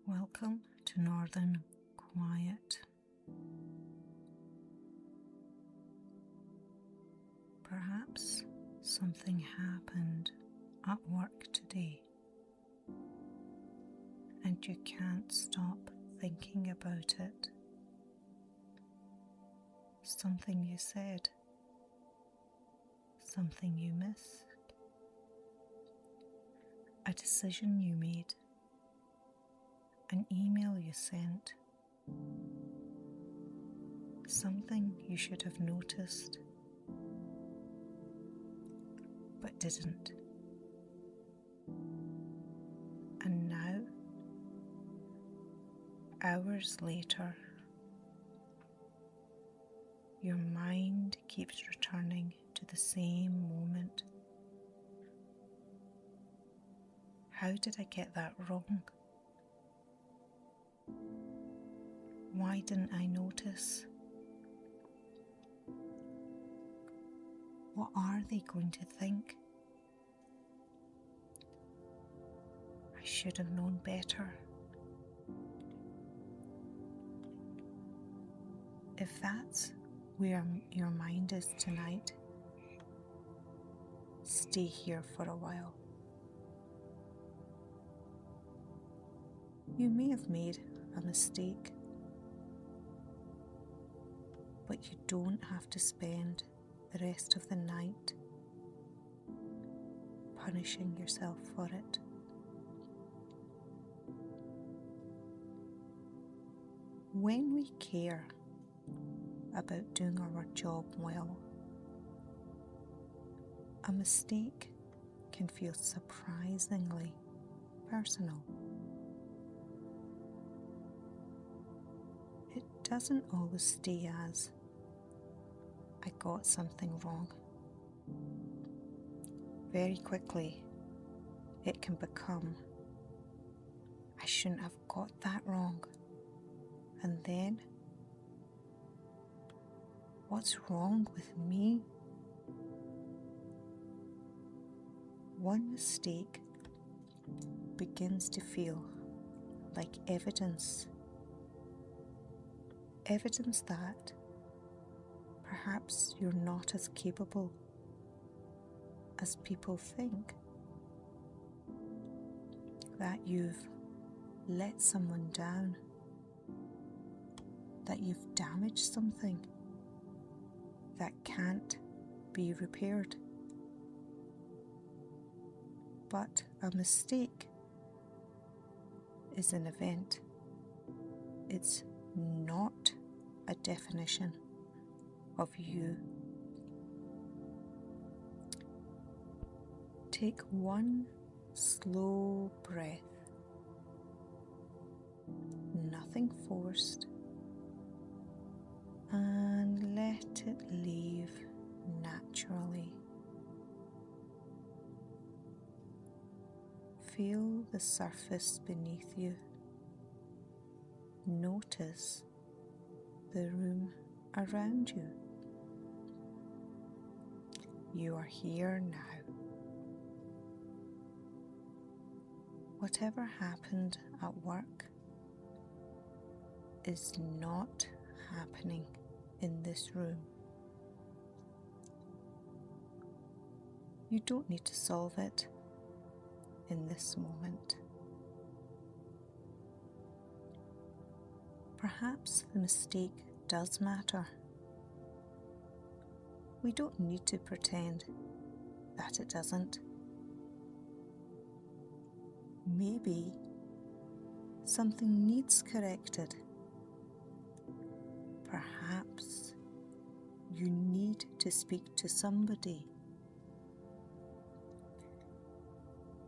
Welcome to Northern Quiet. Perhaps something happened at work today and you can't stop thinking about it. Something you said, something you missed, a decision you made, an email you sent, something you should have noticed but didn't. And now, hours later, your mind keeps returning to the same moment. How did I get that wrong? Why didn't I notice? What are they going to think? I should have known better. If that's where your mind is tonight, stay here for a while. You may have made a mistake, but you don't have to spend the rest of the night punishing yourself for it. When we care about doing our job well, a mistake can feel surprisingly personal. It doesn't always stay as, I got something wrong. Very quickly, it can become, I shouldn't have got that wrong. And then, what's wrong with me? One mistake begins to feel like evidence that perhaps you're not as capable as people think, that you've let someone down, that you've damaged something that can't be repaired. But a mistake is an event. It's not a definition of you. Take one slow breath, nothing forced, and let it leave naturally. Feel the surface beneath you. Notice the room around you. You are here now. Whatever happened at work is not happening in this room. You don't need to solve it in this moment. Perhaps the mistake does matter. We don't need to pretend that it doesn't. Maybe something needs corrected. Perhaps you need to speak to somebody.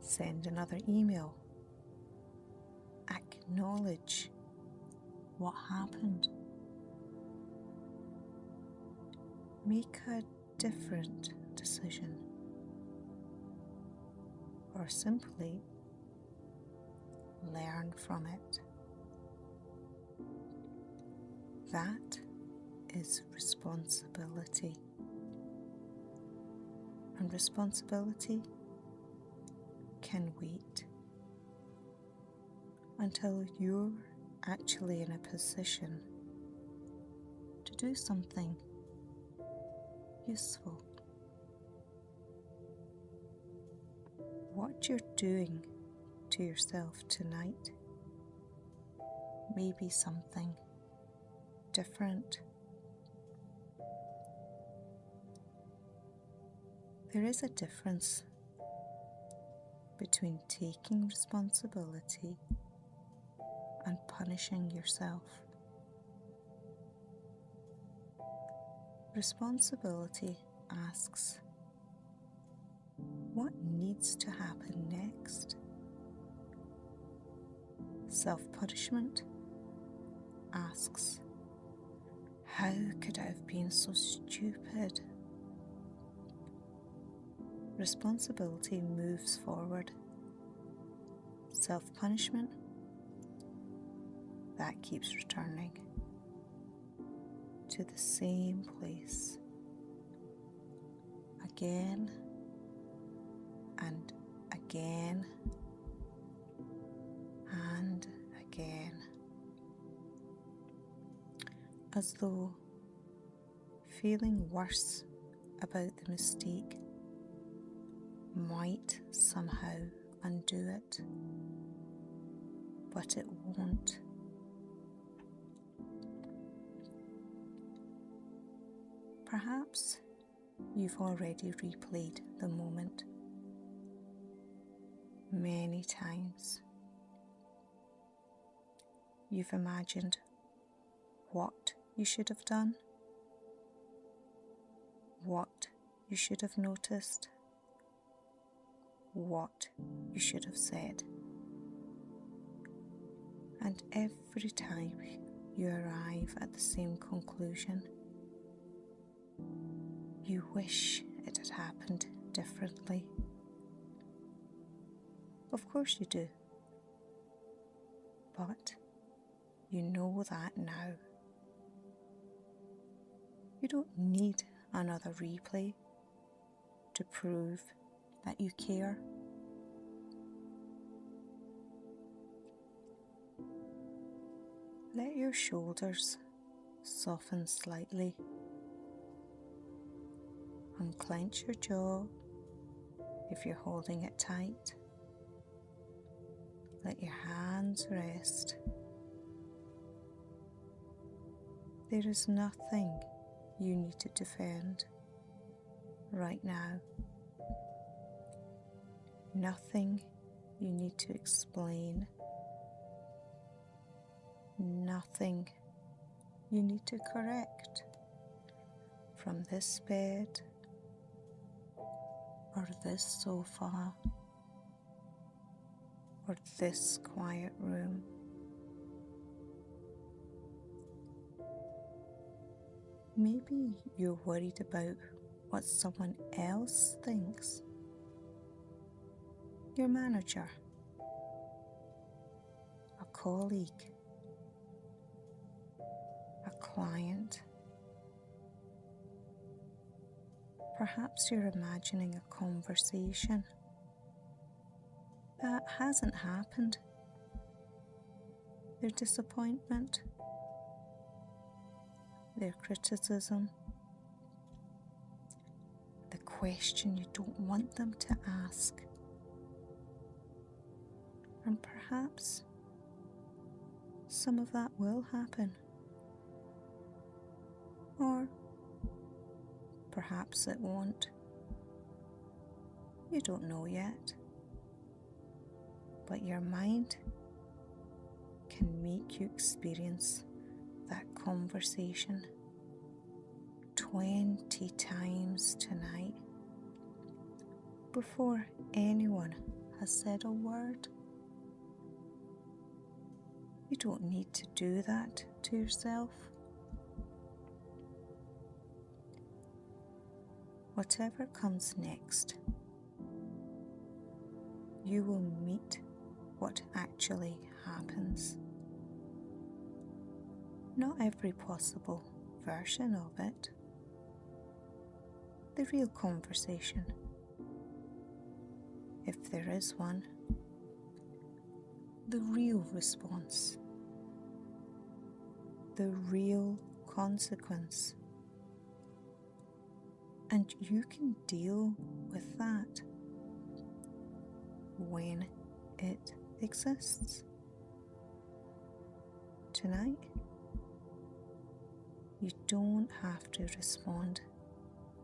Send another email. Acknowledge what happened. Make a different decision. Or simply learn from it. That is responsibility. And responsibility can wait. until you're actually in a position to do something useful. What you're doing to yourself tonight may be something different. There is a difference between taking responsibility and punishing yourself. Responsibility asks, what needs to happen next? Self-punishment asks, how could I have been so stupid? Responsibility moves forward. Self-punishment, that keeps returning to the same place again and again and again, as though feeling worse about the mistake might somehow undo it, but it won't. Perhaps you've already replayed the moment many times. You've imagined what you should have done, what you should have noticed, what you should have said. And every time you arrive at the same conclusion, you wish it had happened differently. Of course you do. But you know that now. You don't need another replay to prove that you care. Let your shoulders soften slightly. Unclench your jaw if you're holding it tight. Let your hands rest. There is nothing you need to defend right now. Nothing you need to explain. Nothing you need to correct from this bed or this sofa or this quiet room. Maybe you're worried about what someone else thinks. Your manager, a colleague, a client. Perhaps you're imagining a conversation that hasn't happened. Their disappointment, their criticism, the question you don't want them to ask. And perhaps some of that will happen. Or perhaps it won't. You don't know yet. But your mind can make you experience that conversation 20 times tonight before anyone has said a word. You don't need to do that to yourself. Whatever comes next, you will meet what actually happens. Not every possible version of it. The real conversation, if there is one. the real response, the real consequence. And you can deal with that when it exists. Tonight, you don't have to respond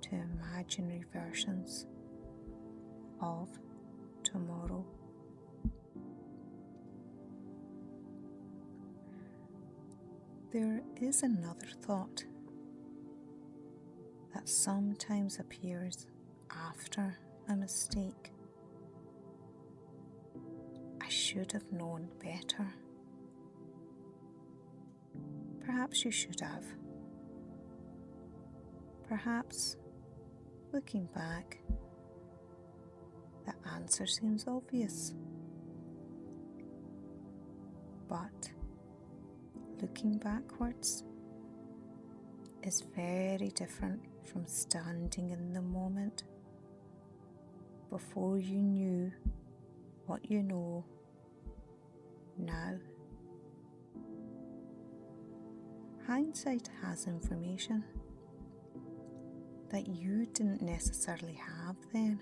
to imaginary versions of tomorrow. There is another thought that sometimes appears after a mistake. I should have known better. Perhaps you should have. Perhaps, looking back, the answer seems obvious. But looking backwards is very different from standing in the moment before you knew what you know now. Hindsight has information that you didn't necessarily have then.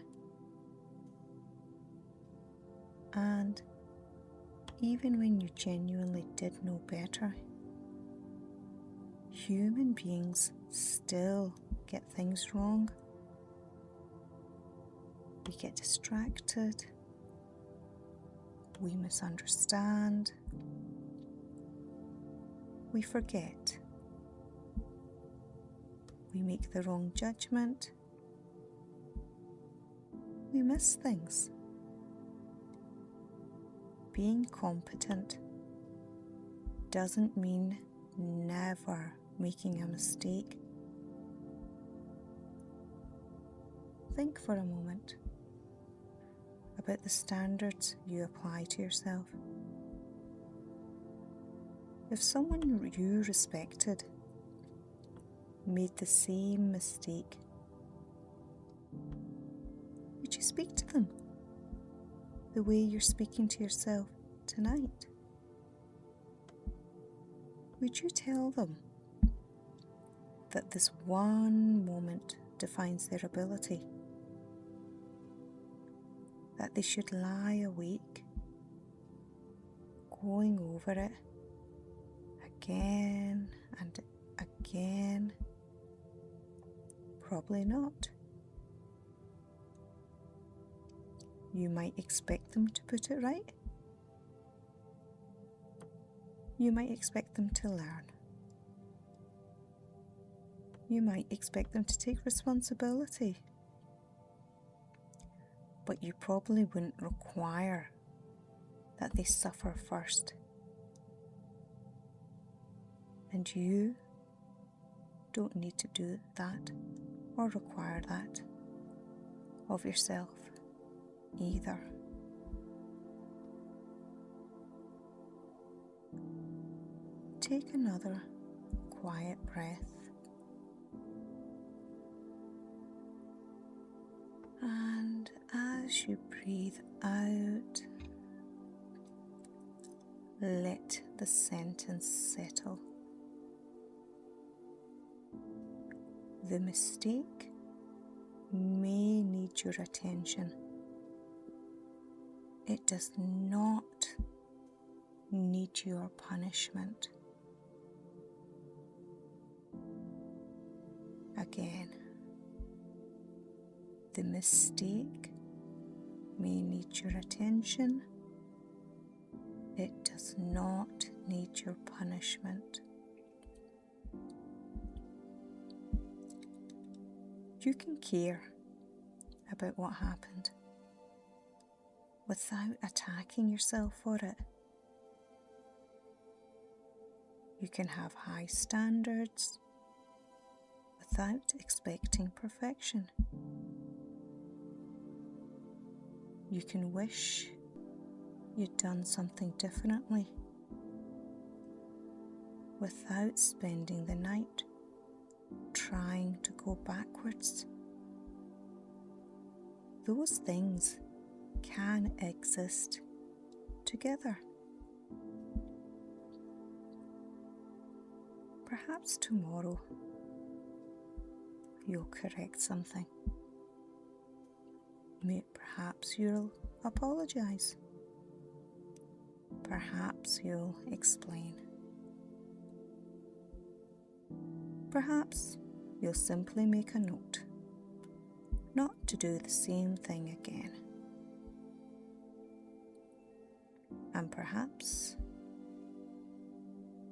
And even when you genuinely did know better, human beings still get things wrong. We get distracted, we misunderstand, we forget, we make the wrong judgment, we miss things. Being competent doesn't mean never making a mistake. Think for a moment about the standards you apply to yourself. If someone you respected made the same mistake, would you speak to them the way you're speaking to yourself tonight? Would you tell them that this one moment defines their ability? That they should lie awake, going over it again and again? Probably not. You might expect them to put it right. You might expect them to learn. You might expect them to take responsibility. But you probably wouldn't require that they suffer first. And you don't need to do that or require that of yourself either. Take another quiet breath. And as you breathe out, let the sentence settle. The mistake may need your attention. It does not need your punishment. Again, the mistake may need your attention. It does not need your punishment. You can care about what happened without attacking yourself for it. You can have high standards without expecting perfection. You can wish you'd done something differently without spending the night trying to go backwards. Those things can exist together. Perhaps tomorrow you'll correct something. Perhaps you'll apologize. Perhaps you'll explain. Perhaps you'll simply make a note not to do the same thing again. And perhaps,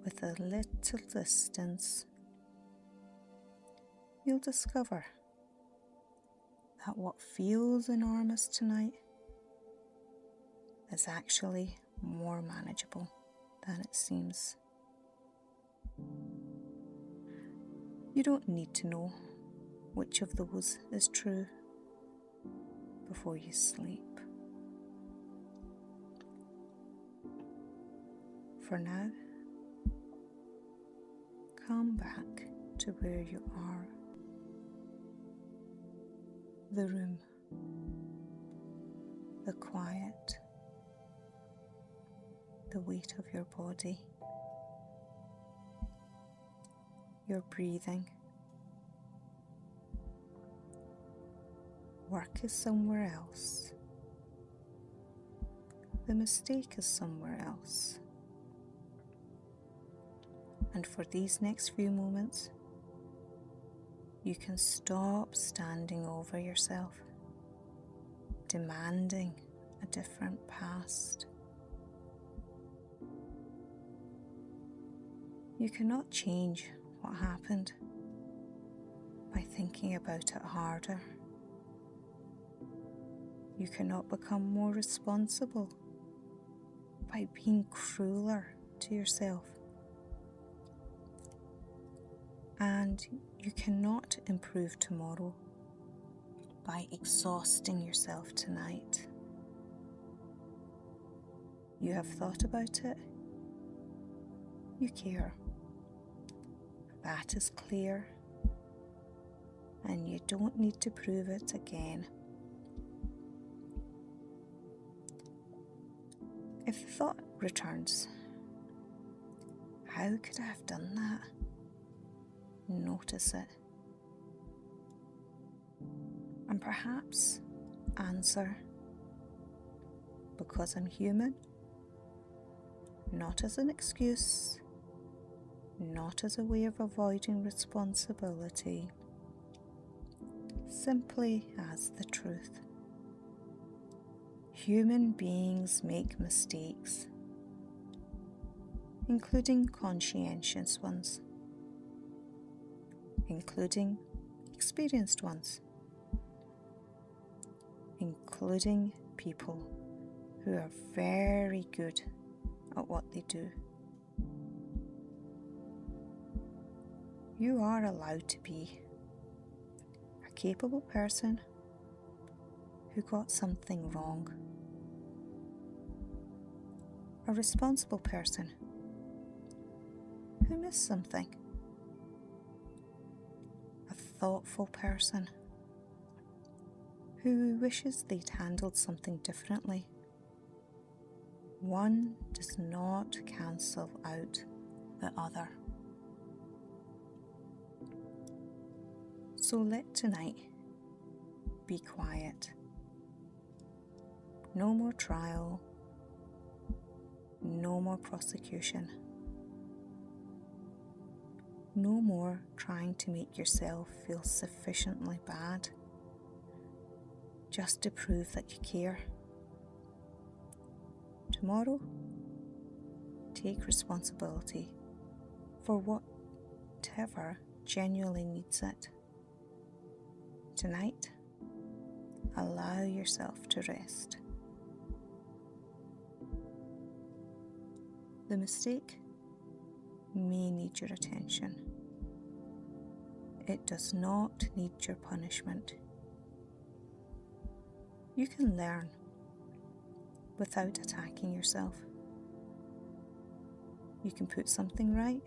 with a little distance, you'll discover that what feels enormous tonight is actually more manageable than it seems. You don't need to know which of those is true before you sleep. For now, come back to where you are. The room, the quiet, the weight of your body, your breathing. Work is somewhere else. The mistake is somewhere else. And for these next few moments, you can stop standing over yourself, demanding a different past. You cannot change what happened by thinking about it harder. You cannot become more responsible by being crueler to yourself. And you cannot improve tomorrow by exhausting yourself tonight. You have thought about it. You care. That is clear. And you don't need to prove it again. If the thought returns, how could I have done that? Notice it. And perhaps answer, because I'm human, not as an excuse, not as a way of avoiding responsibility, simply as the truth. Human beings make mistakes, including conscientious ones, including experienced ones, including people who are very good at what they do. You are allowed to be a capable person who got something wrong, a responsible person who missed something, a thoughtful person who wishes they'd handled something differently. One does not cancel out the other. So let tonight be quiet. No more trial, no more prosecution, no more trying to make yourself feel sufficiently bad just to prove that you care. Tomorrow, take responsibility for whatever genuinely needs it. Tonight, allow yourself to rest. The mistake may need your attention. It does not need your punishment. You can learn without attacking yourself. You can put something right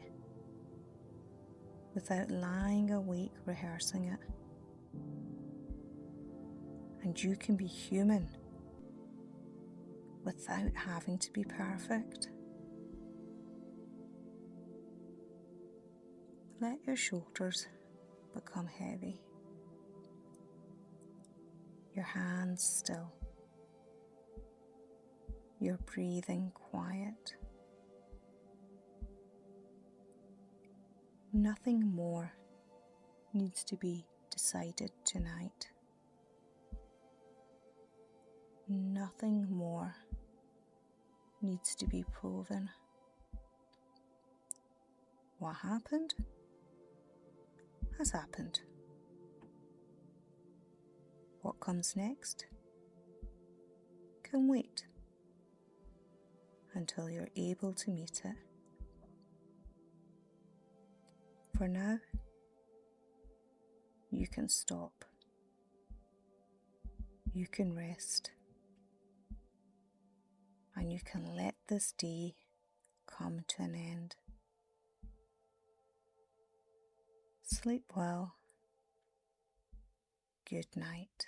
without lying awake rehearsing it. And you can be human without having to be perfect. let your shoulders become heavy, your hands still, your breathing quiet. Nothing more needs to be decided tonight. Nothing more needs to be proven. What happened has happened. What comes next can wait until you're able to meet it. For now, you can stop. You can rest. And you can let this day come to an end. Sleep well. Good night.